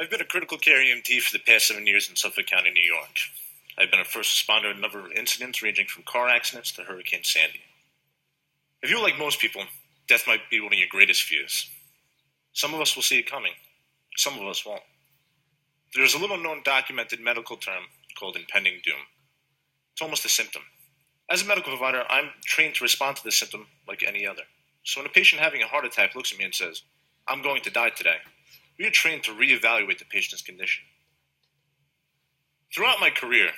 I've been a critical care EMT for the past 7 years in Suffolk County, New York. I've been a first responder in a number of incidents ranging from car accidents to Hurricane Sandy. If you're like most people, death might be one of your greatest fears. Some of us will see it coming. Some of us won't. There's a little-known documented medical term called impending doom. It's almost a symptom. As a medical provider, I'm trained to respond to this symptom like any other. So when a patient having a heart attack looks at me and says, "I'm going to die today," we are trained to reevaluate the patient's condition. Throughout my career,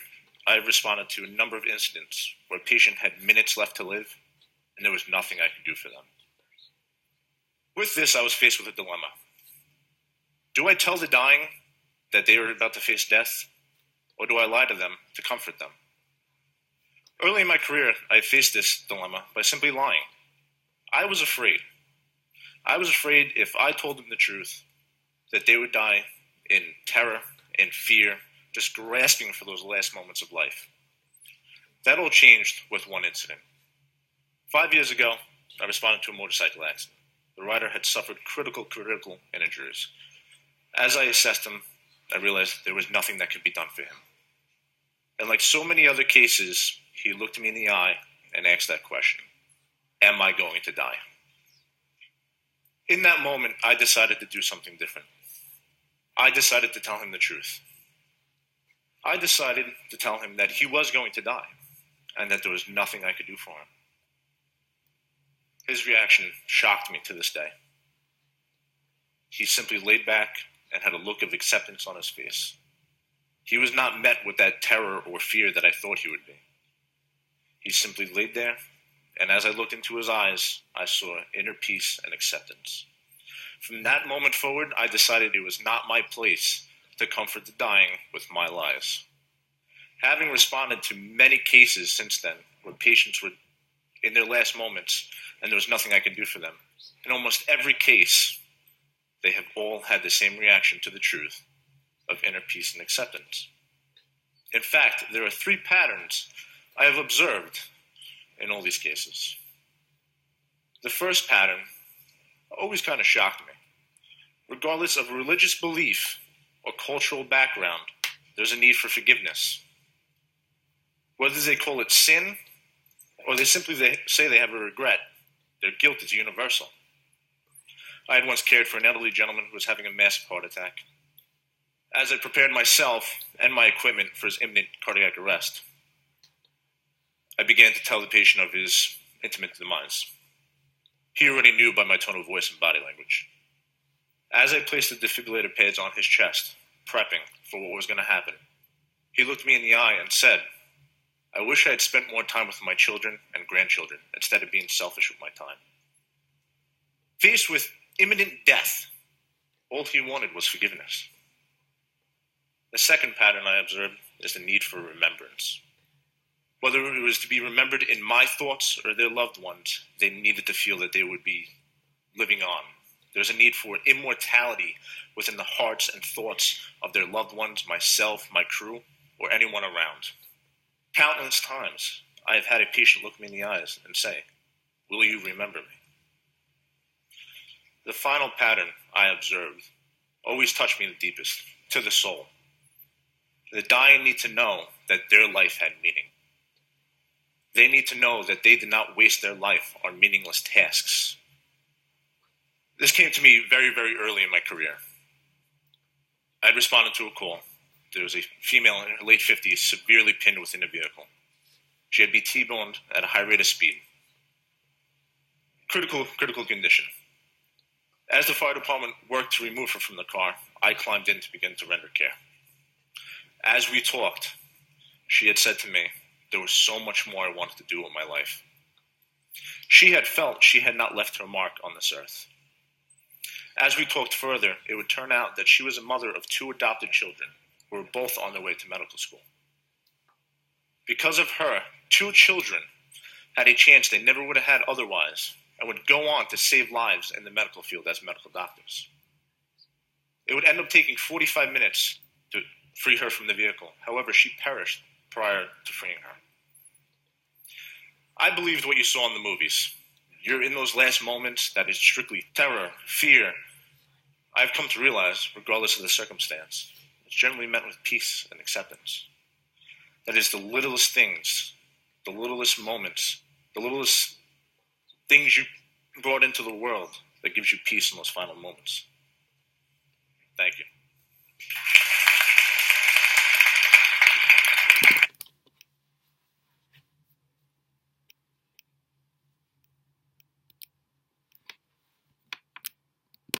I have responded to a number of incidents where a patient had minutes left to live, and there was nothing I could do for them. With this, I was faced with a dilemma. Do I tell the dying that they are about to face death, or do I lie to them to comfort them? Early in my career, I faced this dilemma by simply lying. I was afraid. I was afraid if I told them the truth, that they would die in terror and fear, just grasping for those last moments of life. That all changed with one incident. 5 years ago, I responded to a motorcycle accident. The rider had suffered critical injuries. As I assessed him, I realized there was nothing that could be done for him. And like so many other cases, he looked me in the eye and asked that question: am I going to die? In that moment, I decided to do something different. I decided to tell him the truth. I decided to tell him that he was going to die and that there was nothing I could do for him. His reaction shocked me to this day. He simply laid back and had a look of acceptance on his face. He was not met with that terror or fear that I thought he would be. He simply laid there, and as I looked into his eyes, I saw inner peace and acceptance. From that moment forward, I decided it was not my place to comfort the dying with my lies. Having responded to many cases since then where patients were in their last moments and there was nothing I could do for them, in almost every case, they have all had the same reaction to the truth of inner peace and acceptance. In fact, there are 3 patterns I have observed in all these cases. The first pattern always kind of shocked me. Regardless of religious belief or cultural background, there's a need for forgiveness. Whether they call it sin or they simply say they have a regret, their guilt is universal. I had once cared for an elderly gentleman who was having a massive heart attack. As I prepared myself and my equipment for his imminent cardiac arrest, I began to tell the patient of his intimate demise. He already knew by my tone of voice and body language. As I placed the defibrillator pads on his chest, prepping for what was going to happen, he looked me in the eye and said, "I wish I had spent more time with my children and grandchildren instead of being selfish with my time." Faced with imminent death, all he wanted was forgiveness. The second pattern I observed is the need for remembrance. Whether it was to be remembered in my thoughts or their loved ones, they needed to feel that they would be living on. There's a need for immortality within the hearts and thoughts of their loved ones, myself, my crew, or anyone around. Countless times, I have had a patient look me in the eyes and say, "Will you remember me?" The final pattern I observed always touched me the deepest, to the soul. The dying need to know that their life had meaning. They need to know that they did not waste their life on meaningless tasks. This came to me very, very early in my career. I had responded to a call. There was a female in her late 50s severely pinned within a vehicle. She had been T-boned at a high rate of speed. Critical condition. As the fire department worked to remove her from the car, I climbed in to begin to render care. As we talked, she had said to me, there was so much more I wanted to do with my life. She had felt she had not left her mark on this earth. As we talked further, it would turn out that she was a mother of 2 adopted children who were both on their way to medical school. Because of her, 2 children had a chance they never would have had otherwise and would go on to save lives in the medical field as medical doctors. It would end up taking 45 minutes to free her from the vehicle. However, she perished prior to freeing her. I believed what you saw in the movies. You're in those last moments that is strictly terror, fear, I've come to realize, regardless of the circumstance, it's generally met with peace and acceptance. That is the littlest things, the littlest moments, the littlest things you brought into the world that gives you peace in those final moments. Thank you.